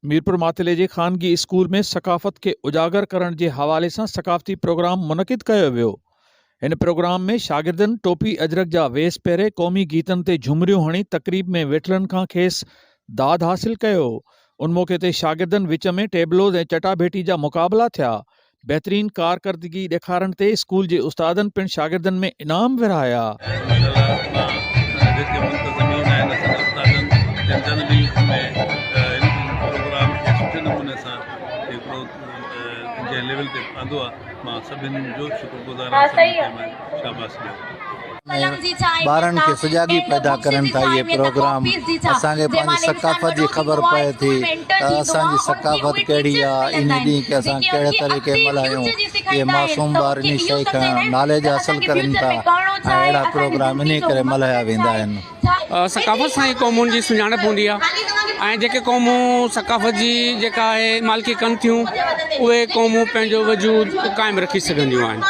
मीरपुर मातले जे ख़ानगी school में सकाफ़त के उजागर करण जे हवाले सां सकाफ़ती प्रोग्राम मुनक़िद कयो वियो। इन प्रोग्राम में शागिर्दनि टोपी अजरक जा वेस पहिरे क़ौमी गीतनि ते झुमरियूं हणी तक़रीब में वेठलनि खां खेसि दाद हासिल कयो। उन मौक़े ते शागिर्दनि विच में टेबलोज़ ऐं चटाभेटी जा मुक़ाबला थिया। बहितरीन कारकर्दगी ॾेखारण ते स्कूल जे उस्तादनि पिणु शागिर्दनि में इनाम विरहाया। लेवल ते आंदो आहे मां सभिनी जो शुक्रगुज़ार आहियां। शाबाश ॿारनि खे सुजाॻी पैदा करनि था इहे प्रोग्राम। असांखे पंहिंजी सकाफ़त जी ख़बर पए थी त असांजी सकाफ़त कहिड़ी आहे, इन ॾींहं खे असां कहिड़े तरीक़े मल्हायूं। इहे मासूम ॿार इन शइ खां नॉलेज हासिलु करनि था ऐं अहिड़ा प्रोग्राम इन करे मल्हाया वेंदा आहिनि। सकाफ़त सां ई क़ौमुनि जी सुञाणप हूंदी आहे ऐं जेके क़ौमूं सकाफ़त जी जेका आहे मालिकी कनि थियूं उहे क़ौमूं पंहिंजो वजूद क़ाइमु रखी सघंदियूं आहिनि।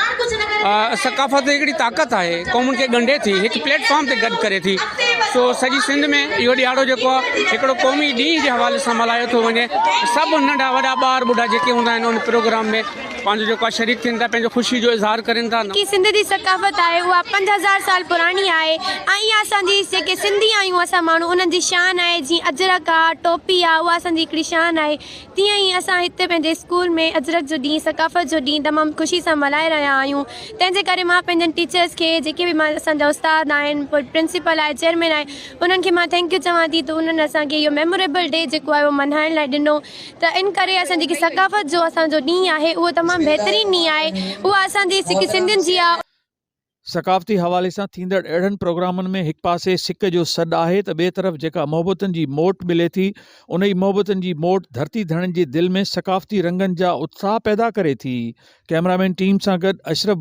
सकाफ़त हिकिड़ी ताक़त आहे, क़ौमुनि खे ॻंढे थी, हिकु प्लेटफॉर्म ते गॾु करे थी। सो सॼी सिंध में इहो ॾियारो जेको आहे हिकिड़ो क़ौमी ॾींहं जे हवाले सां मल्हायो थो वञे। सभु नंढा वॾा ॿार ॿुढा जेके हूंदा आहिनि उन प्रोग्राम में पंहिंजो जेको आहे शरीक थियनि था, पंहिंजो ख़ुशी जो इज़हार करनि था। की सिंध जी सकाफ़त आहे उहा 5000 साल पुराणी आहे ऐं इहा असांजी जेके सिंधी आहियूं असां माण्हू उन्हनि जी शान आहे। जीअं अजरक आहे, टोपी आहे, उहा असांजी हिकिड़ी शान आहे। तीअं ई असां हिते पंहिंजे स्कूल में अजरक जो ॾींहुं, सकाफ़त जो ॾींहुं तमामु ख़ुशी सां मल्हाए रहिया आहियूं। तंहिंजे करे मां पंहिंजनि टीचर्स खे, जेके बि असांजा उस्ताद आहिनि, प्रिंसिपल आहे, चेयरमैन आहे, उन्हनि खे मां थैंक यू चवां थी त उन्हनि असांखे इहो मेमोरेबल डे जेको आहे उहो मल्हाइण लाइ ॾिनो। त इन करे असां जेकी सकाफ़त जो असांजो ॾींहुं आहे उहो तमामु बहितरीनु ॾींहुं आहे। उहा असांजी सिंधियुनि जी आहे। सकाफ़ती हवाले सां थींदड़ अहिड़नि प्रोग्रामनि में हिकु पासे सिक जो सॾु आहे त ॿिए तरफ़ जेका मोहबतनि जी मोट मिले थी, उन ई मोहबतनि जी मोट धरती धड़नि जे दिलि में सकाफ़ती रंगनि जा उत्साह पैदा करे थी। कैमरामैन टीम सां गॾु अशरफ